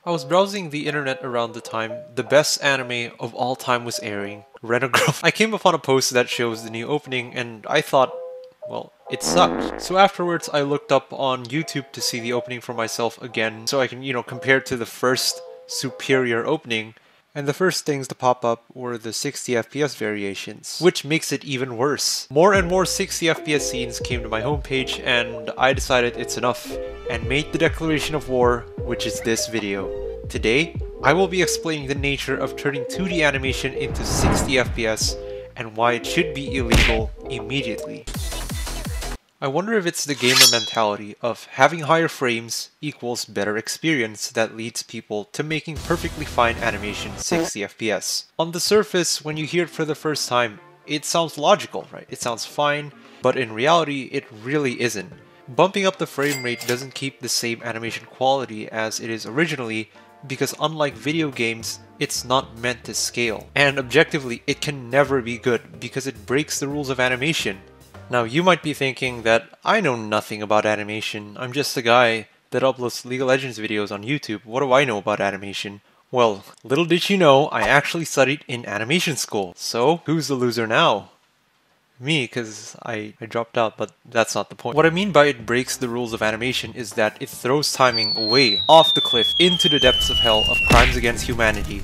I was browsing the internet around the time the best anime of all time was airing, Renogirl. I came upon a post that shows the new opening and I thought, well, it sucked. So afterwards I looked up on YouTube to see the opening for myself again so I can, compare to the first superior opening. And the first things to pop up were the 60 FPS variations, which makes it even worse. More and more 60 FPS scenes came to my homepage and I decided it's enough and made the declaration of war, which is this video. Today, I will be explaining the nature of turning 2D animation into 60 FPS and why it should be illegal immediately. I wonder if it's the gamer mentality of having higher frames equals better experience that leads people to making perfectly fine animation 60 FPS. On the surface, when you hear it for the first time, it sounds logical, right? It sounds fine, but in reality, it really isn't. Bumping up the frame rate doesn't keep the same animation quality as it is originally because unlike video games, it's not meant to scale. And objectively, it can never be good because it breaks the rules of animation. Now you might be thinking that I know nothing about animation, I'm just a guy that uploads League of Legends videos on YouTube, what do I know about animation? Well, little did you know, I actually studied in animation school, so who's the loser now? Me, because I dropped out, but that's not the point. What I mean by it breaks the rules of animation is that it throws timing way off the cliff into the depths of hell of crimes against humanity.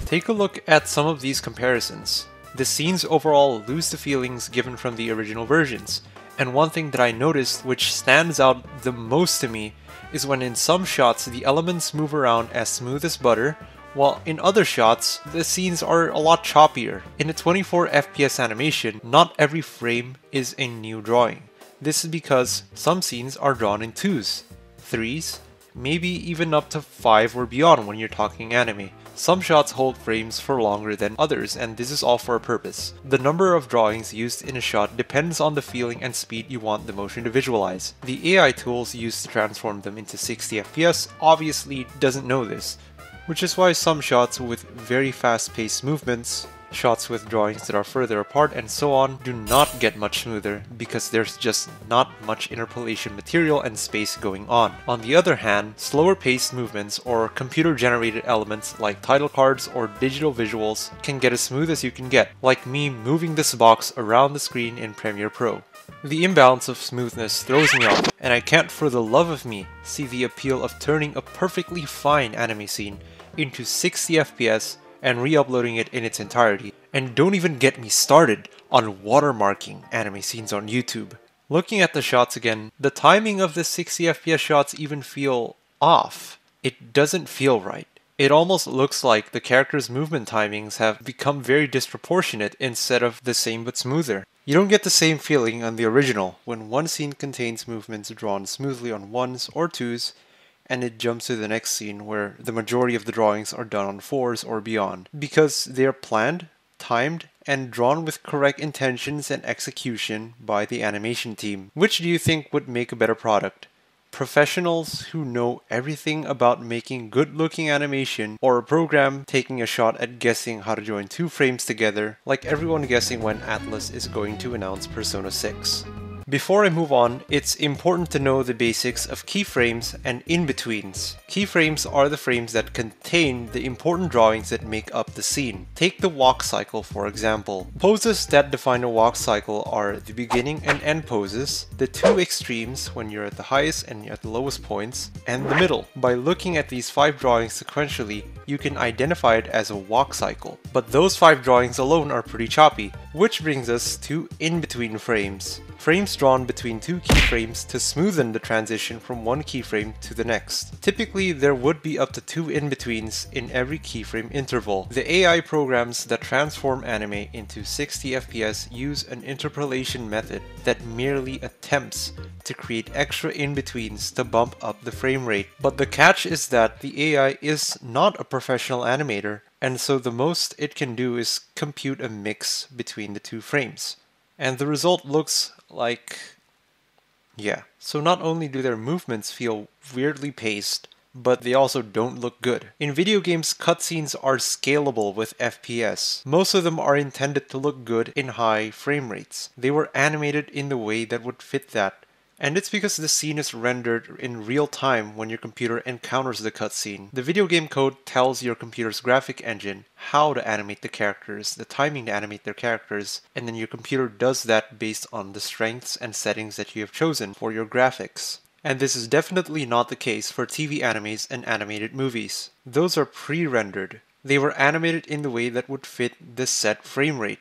Take a look at some of these comparisons. The scenes overall lose the feelings given from the original versions, and one thing that I noticed which stands out the most to me is when in some shots the elements move around as smooth as butter, while in other shots the scenes are a lot choppier. In a 24 FPS animation, not every frame is a new drawing. This is because some scenes are drawn in 2s, 3s, maybe even up to 5 or beyond when you're talking anime. Some shots hold frames for longer than others, and this is all for a purpose. The number of drawings used in a shot depends on the feeling and speed you want the motion to visualize. The AI tools used to transform them into 60 FPS obviously doesn't know this, which is why some shots with very fast-paced movements, shots with drawings that are further apart, and so on do not get much smoother because there's just not much interpolation material and space going on. On the other hand, slower paced movements or computer generated elements like title cards or digital visuals can get as smooth as you can get, like me moving this box around the screen in Premiere Pro. The imbalance of smoothness throws me off, and I can't for the love of me see the appeal of turning a perfectly fine anime scene into 60 FPS and re-uploading it in its entirety. And don't even get me started on watermarking anime scenes on YouTube. Looking at the shots again, the timing of the 60 FPS shots even feel off. It doesn't feel right. It almost looks like the characters' movement timings have become very disproportionate instead of the same but smoother. You don't get the same feeling on the original when one scene contains movements drawn smoothly on 1s or 2s and it jumps to the next scene where the majority of the drawings are done on 4s or beyond, because they are planned, timed, and drawn with correct intentions and execution by the animation team. Which do you think would make a better product? Professionals who know everything about making good-looking animation, or a program taking a shot at guessing how to join 2 frames together, like everyone guessing when Atlus is going to announce Persona 6. Before I move on, it's important to know the basics of keyframes and in-betweens. Keyframes are the frames that contain the important drawings that make up the scene. Take the walk cycle for example. Poses that define a walk cycle are the beginning and end poses, the 2 extremes when you're at the highest and at the lowest points, and the middle. By looking at these 5 drawings sequentially, you can identify it as a walk cycle. But those 5 drawings alone are pretty choppy, which brings us to in-between frames. Frames drawn between 2 keyframes to smoothen the transition from one keyframe to the next. Typically, there would be up to 2 in-betweens in every keyframe interval. The AI programs that transform anime into 60 FPS use an interpolation method that merely attempts to create extra in-betweens to bump up the frame rate. But the catch is that the AI is not a professional animator, and so the most it can do is compute a mix between the 2 frames. And the result looks like... yeah. So not only do their movements feel weirdly paced, but they also don't look good. In video games, cutscenes are scalable with FPS. Most of them are intended to look good in high frame rates. They were animated in the way that would fit that, And it's because the scene is rendered in real time when your computer encounters the cutscene. The video game code tells your computer's graphic engine how to animate the characters, the timing to animate their characters, and then your computer does that based on the strengths and settings that you have chosen for your graphics. And this is definitely not the case for TV animes and animated movies. Those are pre-rendered. They were animated in the way that would fit the set frame rate.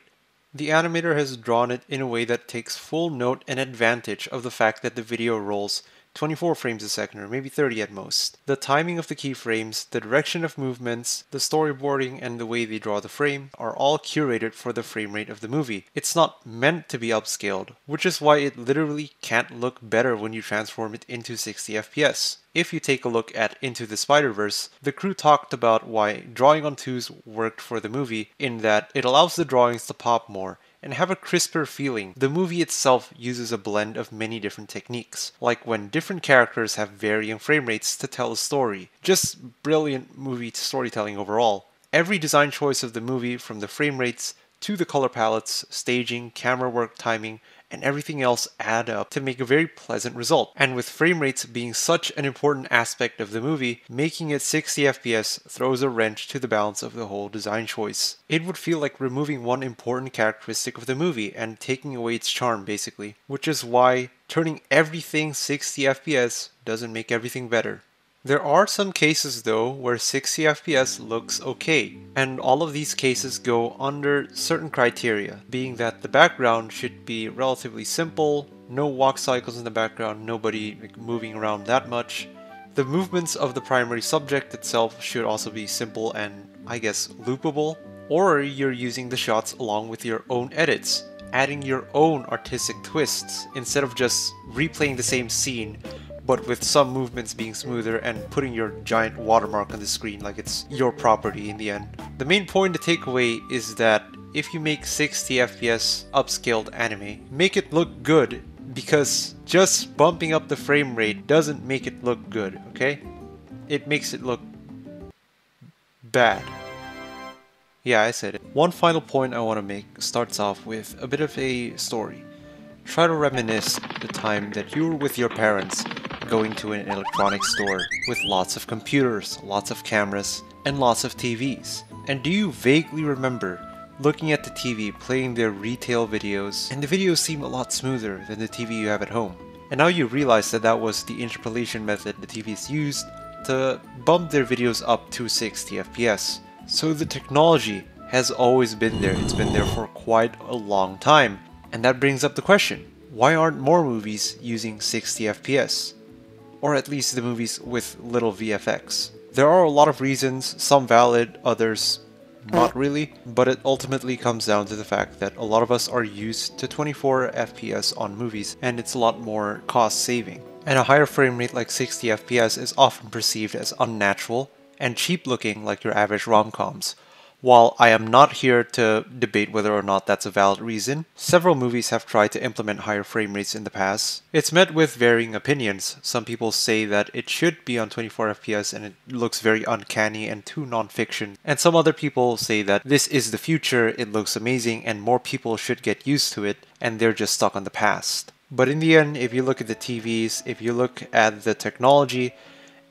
The animator has drawn it in a way that takes full note and advantage of the fact that the video rolls 24 frames a second, or maybe 30 at most. The timing of the keyframes, the direction of movements, the storyboarding, and the way they draw the frame are all curated for the frame rate of the movie. It's not meant to be upscaled, which is why it literally can't look better when you transform it into 60 FPS. If you take a look at Into the Spider-Verse, the crew talked about why drawing on 2s worked for the movie in that it allows the drawings to pop more and have a crisper feeling. The movie itself uses a blend of many different techniques, like when different characters have varying frame rates to tell a story. Just brilliant movie storytelling overall. Every design choice of the movie, from the frame rates to the color palettes, staging, camera work, timing, and everything else add up to make a very pleasant result. And with frame rates being such an important aspect of the movie, making it 60 FPS throws a wrench to the balance of the whole design choice. It would feel like removing one important characteristic of the movie and taking away its charm, basically. Which is why turning everything 60 FPS doesn't make everything better. There are some cases though where 60 FPS looks okay, and all of these cases go under certain criteria, being that the background should be relatively simple, no walk cycles in the background, nobody moving around that much. The movements of the primary subject itself should also be simple and, I guess, loopable, or you're using the shots along with your own edits, adding your own artistic twists instead of just replaying the same scene but with some movements being smoother and putting your giant watermark on the screen like it's your property in the end. The main point to take away is that if you make 60 FPS upscaled anime, make it look good, because just bumping up the frame rate doesn't make it look good, okay? It makes it look bad. Yeah, I said it. One final point I want to make starts off with a bit of a story. Try to reminisce the time that you were with your parents going to an electronics store with lots of computers, lots of cameras, and lots of TVs. And do you vaguely remember looking at the TV playing their retail videos, and the videos seem a lot smoother than the TV you have at home? And now you realize that that was the interpolation method the TVs used to bump their videos up to 60 FPS. So the technology has always been there. It's been there for quite a long time. And that brings up the question, why aren't more movies using 60 FPS? Or at least the movies with little VFX. There are a lot of reasons, some valid, others not really, but it ultimately comes down to the fact that a lot of us are used to 24 FPS on movies, and it's a lot more cost saving. And a higher frame rate like 60 FPS is often perceived as unnatural and cheap looking like your average rom-coms. While I am not here to debate whether or not that's a valid reason, several movies have tried to implement higher frame rates in the past. It's met with varying opinions. Some people say that it should be on 24 FPS and it looks very uncanny and too non-fiction. And some other people say that this is the future, it looks amazing, and more people should get used to it, and they're just stuck on the past. But in the end, if you look at the TVs, if you look at the technology,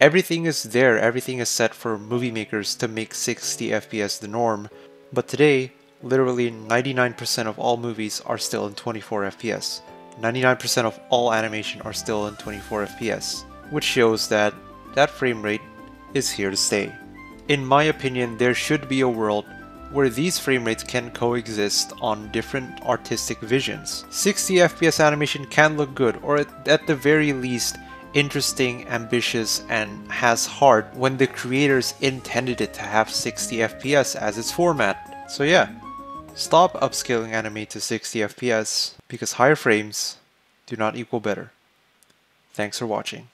everything is there, everything is set for movie makers to make 60 FPS the norm, but today, literally 99% of all movies are still in 24 FPS. 99% of all animation are still in 24 FPS, which shows that that frame rate is here to stay. In my opinion, there should be a world where these frame rates can coexist on different artistic visions. 60 FPS animation can look good, or at the very least, interesting, ambitious, and has heart when the creators intended it to have 60 FPS as its format. So yeah, stop upscaling anime to 60 FPS because higher frames do not equal better. Thanks for watching.